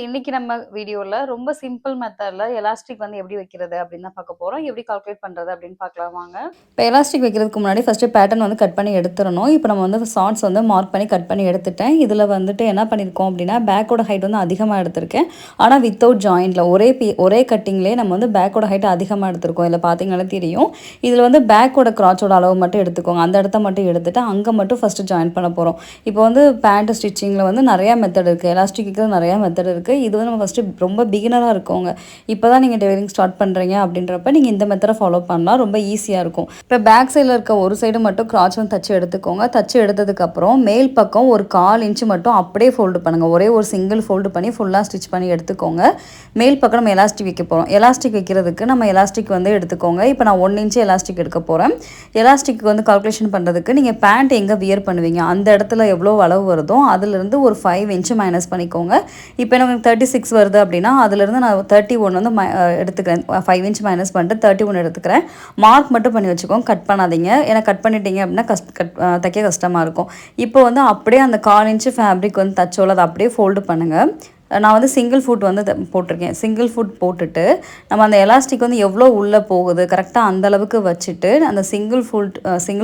இன்னைக்கு நம்ம வீடியோல ரொம்ப சிம்பிள் மெத்தட்ல எலாஸ்டிக் வந்து எப்படி வைக்கிறது அப்படின்னு தான் பார்க்க போறோம். எப்படி கால்குலேட் பண்றது அப்படின்னு பார்க்கலாம் வாங்க. இப்போ எலாஸ்டிக் வைக்கிறதுக்கு முன்னாடி ஃபர்ஸ்ட்டு பேட்டர்ன் வந்து கட் பண்ணி எடுத்துறணும். இப்போ நம்ம வந்து ஷார்ட்ஸ் வந்து மார்க் பண்ணி கட் பண்ணி எடுத்துட்டேன். இதில் வந்துட்டு என்ன பண்ணியிருக்கோம் அப்படின்னா பேக்கோட ஹைட் வந்து அதிகமாக எடுத்திருக்கேன். ஆனால் வித்தவுட் ஜாயிண்டில் ஒரே கட்டிங்லேயே நம்ம வந்து பேக்கோட ஹைட் அதிகமாக எடுத்திருக்கோம். இதில் பார்த்தீங்கன்னா தெரியும். இதில் வந்து பேக்கோட கிராச்சோட அளவு மட்டும் எடுத்துக்கோங்க. அந்த இடத்த மட்டும் எடுத்துட்டு அங்கே மட்டும் ஃபஸ்ட்டு ஜாயின் பண்ண போகிறோம். இப்போ வந்து பேண்ட் ஸ்டிச்சிங்கில் வந்து நிறையா மெத்தட் இருக்குது. எலாஸ்டிக் வைக்கிறது நிறையா மெத்தட் இருக்குது. இது வந்து நம்ம ஃபஸ்ட்டு ரொம்ப பிகினராக இருக்கவங்க இப்போ தான் நீங்கள் டெய்லரிங் ஸ்டார்ட் பண்ணுறீங்க அப்படின்றப்ப நீங்கள் இந்த மெத்தடை ஃபாலோ பண்ணலாம். ரொம்ப ஈஸியாக இருக்கும். இப்போ பேக் சைடில் இருக்க ஒரு சைடு மட்டும் கிராச் வந்து தச்சு எடுத்துக்கோங்க. தச்சு எடுத்ததுக்கப்புறம் மேல் பக்கம் ஒரு 1/4 இன்ச்சு மட்டும் அப்படியே ஃபோல்டு பண்ணுங்கள். ஒரே ஒரு சிங்கிள் ஃபோல்டு பண்ணி ஃபுல்லாக ஸ்டிச் பண்ணி எடுத்துக்கோங்க. மேல் பக்கம் நம்ம எலாஸ்டிக் வைக்க போகிறோம். எலாஸ்டிக் வைக்கிறதுக்கு நம்ம எலாஸ்டிக் வந்து எடுத்துக்கோங்க. இப்போ நான் 1 இன்ச்சு எலாஸ்டிக் எடுக்க போகிறேன். எலாஸ்டிக் வந்து கால்குலேஷன் பண்ணுறதுக்கு நீங்கள் பேண்ட் எங்கே வியர் பண்ணுவீங்க அந்த இடத்துல எவ்வளோ அளவு வருதோ அதுலேருந்து ஒரு 5 இன்ச்சு மைனஸ் பண்ணிக்கோங்க. இப்போ எனக்கு 36 வருது அப்படின்னா அதுலேருந்து நான் 31 வந்து எடுத்துக்கிறேன். 5 இன்ச் மைனஸ் பண்ணிட்டு 31 எடுத்துக்கிறேன். மார்க் மட்டும் பண்ணி வச்சுக்கோங்க, கட் பண்ணாதீங்க. ஏன்னா கட் பண்ணிட்டீங்க அப்படின்னா தைக்க கஷ்டமாக இருக்கும். இப்போ வந்து அப்படியே அந்த 1/4 இன்ச்சு ஃபேப்ரிக் வந்து தச்சோல அதை அப்படியே ஃபோல்டு பண்ணுங்கள். நான் வந்து சிங்கிள் ஃபுட் வந்து போட்டிருக்கேன். சிங்கிள் ஃபுட் போட்டுட்டு நம்ம அந்த எலாஸ்டிக் வந்து எவ்வளோ உள்ளே போகுது கரெக்டாக அந்தளவுக்கு வச்சுட்டு அந்த சிங்கிள்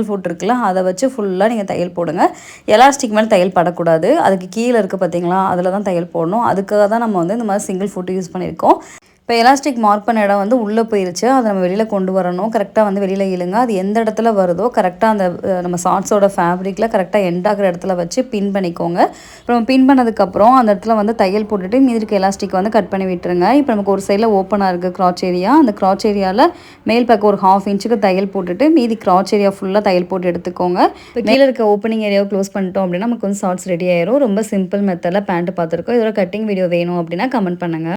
ஃபுட் இருக்குல்ல அதை வச்சு ஃபுல்லாக நீங்கள் தையல் போடுங்க. எலாஸ்டிக் மேலே தையல் படக்கூடாது. அதுக்கு கீழே இருக்குது பார்த்தீங்களா, அதில் தான் தையல் போடணும். அதுக்காக தான் நம்ம வந்து இந்த மாதிரி சிங்கிள் ஃபுட் யூஸ் பண்ணியிருக்கோம். இப்போ எலாஸ்டிக் மார்க் பண்ண இடம் வந்து உள்ளே போயிருச்சு. அதை நம்ம வெளியில் கொண்டு வரணும். கரெக்டாக வந்து வெளியில் இழுங்க. அது எந்த இடத்துல வருதோ கரெக்டாக அந்த நம்ம ஷார்ட்ஸோட ஃபேப்ரிக்கில் கரெக்டாக எண்ட் ஆகிற இடத்துல வச்சு பின் பண்ணிக்கோங்க. அப்புறம் பின் பண்ணதுக்கப்புறம் அந்த இடத்துல வந்து தையல் போட்டுட்டு மீதி இருக்க எலாஸ்டிக் வந்து கட் பண்ணி விட்டுருங்க. இப்போ நமக்கு ஒரு சைடில் ஓப்பனாக இருக்குது கிராச் ஏரியா. அந்த கிராச் ஏரியாவில் மேல் பக்கம் ஒரு 1/2 இன்ச்சுக்கு தையல் போட்டுட்டு மீதி கிராச் ஏரியா ஃபுல்லாக தையல் போட்டு எடுத்துக்கோங்க. இப்போ கீழே இருக்க ஓப்பனிங் ஏரியாவை க்ளோஸ் பண்ணிட்டோம் அப்படின்னா நமக்கு வந்து ஷார்ட்ஸ் ரெடி ஆயிரும். ரொம்ப சிம்பிள் மெத்தடில் பேண்ட் பார்த்துருக்கோம். இதோட கட்டிங் வீடியோ வேணும் அப்படின்னா கமெண்ட் பண்ணுங்கள்.